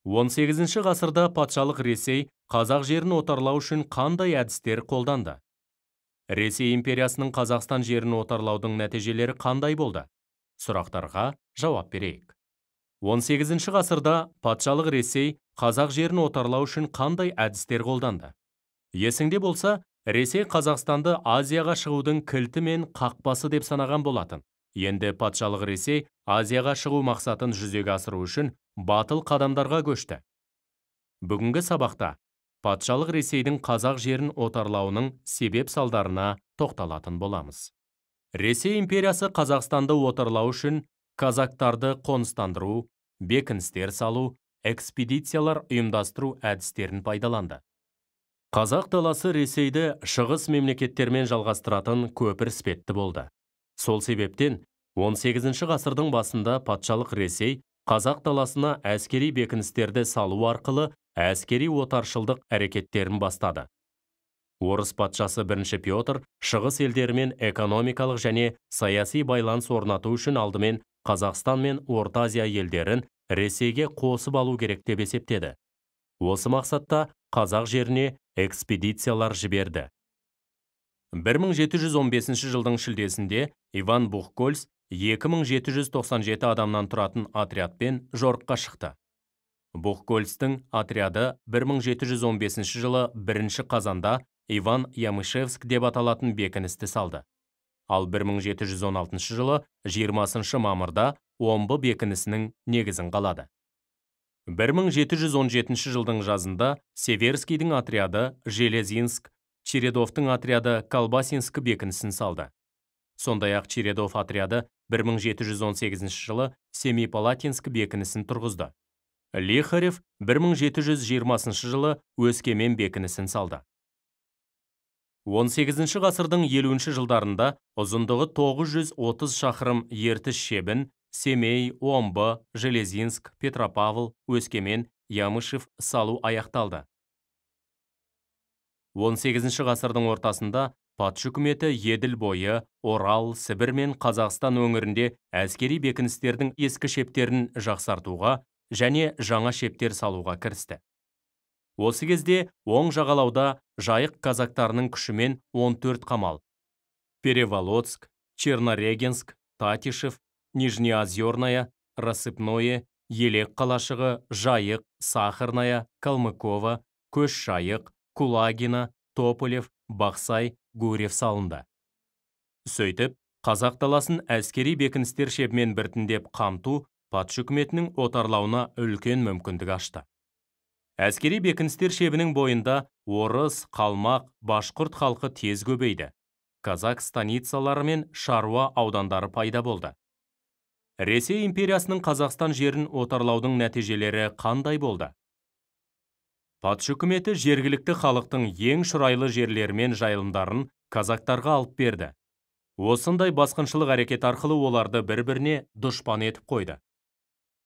18 ғасырда патшалық Ресей қазақ жерін отарлау үшін қандай әдістер қолданды? Ресей империясының Қазақстан жерін отарлаудың нәтижелері қандай болды? Сұрақтарға жауап берейік. 18 ғасырда патшалық Ресей қазақ жерін отарлау үшін қандай әдістер қолданды? Есіңде болса, Ресей Қазақстанды Азияға шығудың кілті мен қақпасы деп санаған болатын. Енді патшалық Ресей Азияға шығу мақсатын жүзеге асыру үшін батыл қадамдарға көшті. Бүгінгі сабақта патшалық Ресейдің қазақ жерін отарлауының себеп салдарына тоқталатын боламыз. Ресей империясы Қазақстанды отарлау үшін казактарды қоныстандыру, бекіністер салу, экспедициялар ұйымдастыру әдістерін пайдаланды. Қазақ даласы Ресейді шығыс мемлекеттермен жалғастыратын көпір іспетті болды. Сол себептен 18 ғасырдың басында патшалық Ресей қазақ даласына әскери бекіністерді салу арқылы әскери отаршылдық әрекеттерін бастады. Орыс патшасы 1 Петр шығыс елдерімен экономикалық және саяси байланыс орнату үшін алдымен Қазақстан мен Орта Азия елдерін Ресейге қосып алу керек деп есептеді. Осы мақсатта қазақ жеріне экспедициялар жіберді. 1715 жылдың шілдесінде Иван Бухгольц 2797 адамнан тұратын отрядпен жорыққа шықты. Бухгольцтің отряды 1715 жылы 1 қазанда Иван Ямышевск деп аталатын бекіністі салды. Ал 1716 жылы 20 мамырда Омбы бекінісінің негізін қалады. 1717 жылдың жазында Северскийдің отряды Железинск, Чередовтың отряды Колбасинск бекінісін салды. Сондай-ақ Чередов отряды 1718 жылы Семипалатинск бекінісін тұрғызды. Лихарев 1720 жылы Өскемен бекінісін салды. 18 ғасырдың 50 жылдарында ұзындығы 930 шақырым Ертіс шебін Семей, Омбы, Железинск, Петропавл, Өскемен, Ямышев салу аяқталды. 18 ғасырдың ортасында патша үкіметі Еділ бойы, Орал, Сібір мен Қазақстан өңірінде әскери бекіністердің ескі шептерін жақсартуға және жаңа шептер салуға кірісті. Осы кезде оң жағалауда жайық казактарының күшімен 14 қамал Переволодск, Чернорегенск, Татишев, Нижнеозерная, Рассыпное, Елек қалашығы, Жайық, Сахарная, Калмыкова, Көш-Жайық, Кулагина, Тополев, Бақсай, Гурьев салынды. Сөйтіп, қазақ даласын әскери бекіністер шебімен біртіндеп қамту патша үкіметінің отарлауына үлкен мүмкіндік ашты. Әскери бекіністер шебінің бойында орыс, қалмақ, башқұрт халқы тез көбейді. Казак станицалары мен шаруа аудандары пайда болды. Ресей империясының Қазақстан жерін отарлаудың нәтижелері қандай болды? Патша үкіметі жергілікті халықтың ең шұрайлы жерлері мен жайылымдарын казактарға алып берді. Осындай басқыншылық әрекет арқылы оларды бір-біріне дұшпан етіп қойды.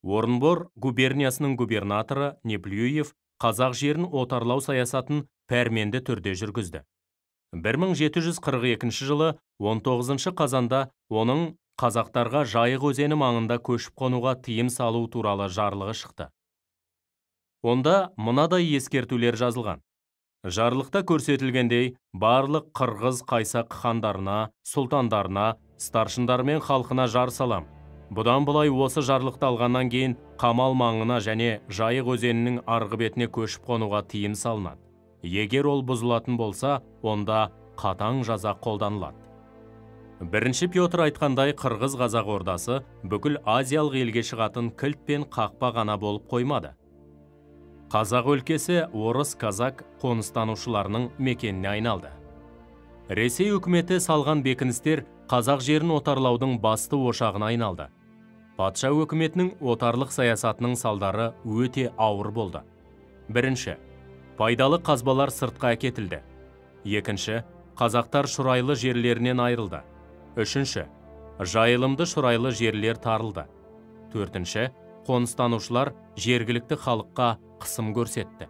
Орынбор губерниясының губернаторы Неплюев қазақ жерін отарлау саясатын пәрменді түрде жүргізді. 1742 жылы 19 қазанда оның қазақтарға Жайық өзені маңында көшіп қонуға тыйым салу туралы жарлығы шықты. Онда мынадай ескертулер жазылған. Жарлықта көрсетілгендей, барлық қырғыз қайсақ хандарына, сұлтандарына, старшындар мен халқына жар салам. Бұдан бұлай осы жарлықты алғаннан кейін Қамал маңына және Жайық өзенінің арғы бетіне көшіп қонуға тыйым салынады. Егер ол бұзылатын болса, онда қатаң жаза қолданылады. 1 Петр айтқандай қырғыз қазақ ордасы бүкіл азиялық елге шығатын кілт пен қақпа ғана болып қоймады. Қазақ өлкесі орыс казак қоныстанушыларының мекеніне айналды. Ресей үкіметі салған бекіністер қазақ жерін отарлаудың басты ошағына айналды. Патша өкіметінің отарлық саясатының салдары өте ауыр болды. 1. Пайдалы қазбалар сыртқа әкетілді. 2. Қазақтар шұрайлы жерлерінен айырылды. 3. Жайылымды шұрайлы жерлер тарылды. 4. Қоныстанушылар жергілікті халыққа қысым көрсетті.